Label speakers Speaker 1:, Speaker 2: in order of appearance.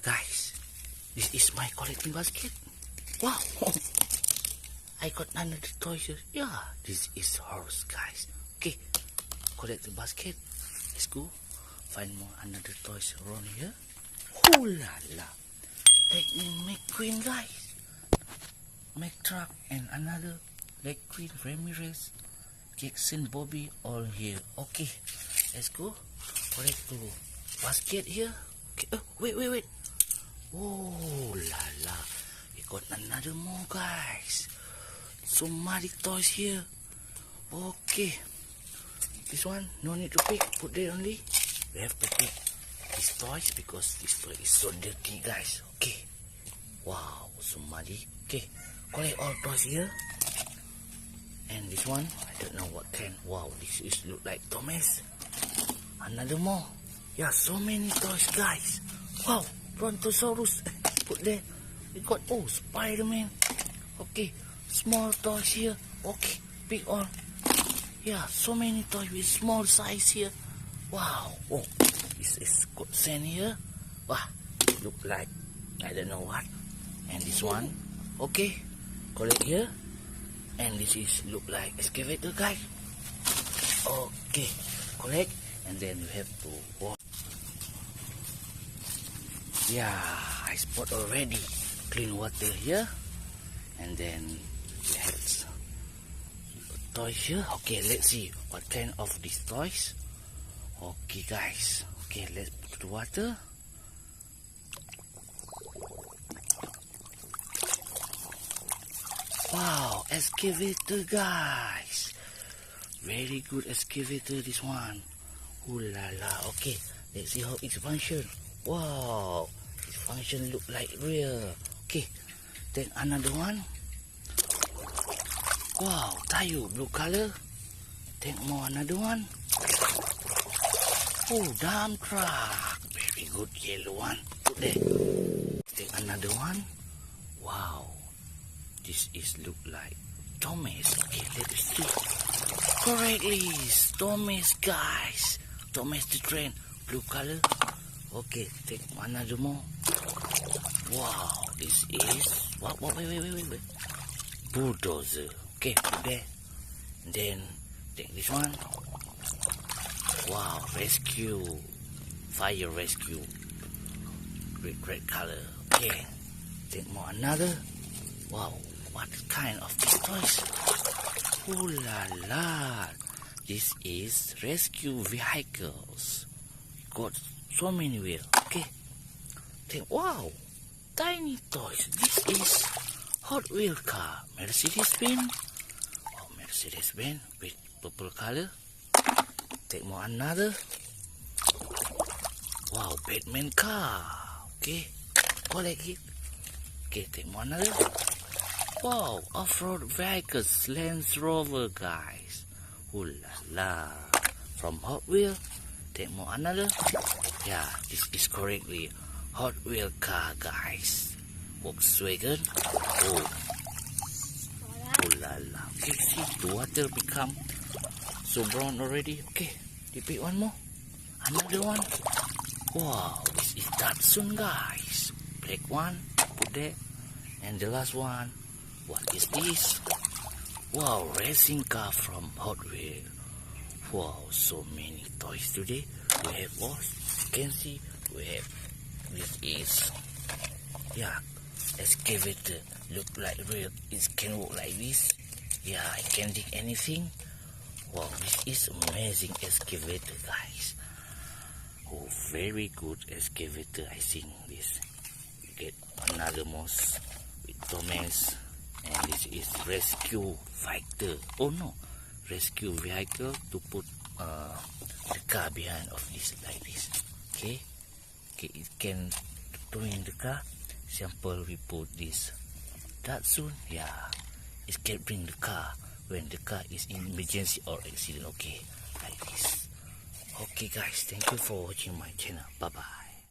Speaker 1: Guys, this is my collecting basket. Wow, I got another toy here. Yeah, this is horse, guys. Okay, collect the basket. Let's go find more another toys around here. Oh la la, Rayo Mcqueen, guys. Truck and another Mcqueen, Ramirez, Jackson, Bobby, all here. Okay, let's go collect the basket here. Okay, oh, wait. Oh la la, we got another more, guys. So many toys here. Okay, this one no need to pick, put there only. We have to pick these toys because this toy is so dirty, guys. Okay, wow, so many. Okay, collect all toys here. And this one, I don't know what kind. Wow, this is look like Thomas. Another more. Yeah, so many toys, guys. Wow, Brontosaurus. Put there. We got, oh, Spiderman. Okay, small toys here. Okay, big one. Yeah, so many toys with small size here. Wow. Oh, this is got sand here. Wow, look like, I don't know what. And this one. Okay, collect here. And this is look like excavator, guys. Okay, collect. And then we have to wash. Yeah, I spot already clean water here. And then we have toys here. Okay, let's see what kind of these toys. Okay, guys. Okay, let's put the water. Wow, excavator, guys. Very good excavator, this one. Ooh la la. Okay, let's see how it function. Wow, it function look like real. Okay, then another one. Wow, tire blue color. Take more another one. Oh, Damkar. Very good yellow one. Put there. Take another one. Wow, this is look like Thomas. Okay, let's see. Correctly, Thomas, guys. Thomas the train, blue color. Okay, take another more. Wow, this is what? Wait. Bulldozer. Okay, put there. And then take this one. Wow, rescue, fire rescue. Red color. Okay, take more another. Wow, what kind of these toys? Oh la la, this is rescue vehicles. Got so many wheels. Okay, think, wow, tiny toys. This is Hot Wheel car, Mercedes-Benz. Oh, Mercedes-Benz with purple color. Take more another. Wow, Batman car. Okay, collect it. Okay, take more another. Wow, off-road vehicles, Land Rover, guys. Ooh la la. From Hot Wheel, take more another. Yeah, this is correctly Hot Wheel car, guys. Volkswagen. Oh, ooh la la. Okay, see the water become so brown already. Okay, repeat one more. Another one. Wow, this is Datsun, guys. Black one. Put there. And the last one. What is this? Wow, racing car from Hot Wheel. Wow, so many toys today. We have all. You can see we have. This is, yeah, excavator. Look like real. It can work like this. Yeah, I can dig anything. Wow, this is amazing excavator, guys. Oh, very good excavator. I think this. We get another mouse with Thomas. And this is rescue fighter. Oh no, rescue vehicle to put the car behind of this like this. Okay, it can towing the car. Example, we put this Datsun. Yeah, it can bring the car when the car is in emergency or accident. Okay, like this. Okay, guys, thank you for watching my channel. Bye bye.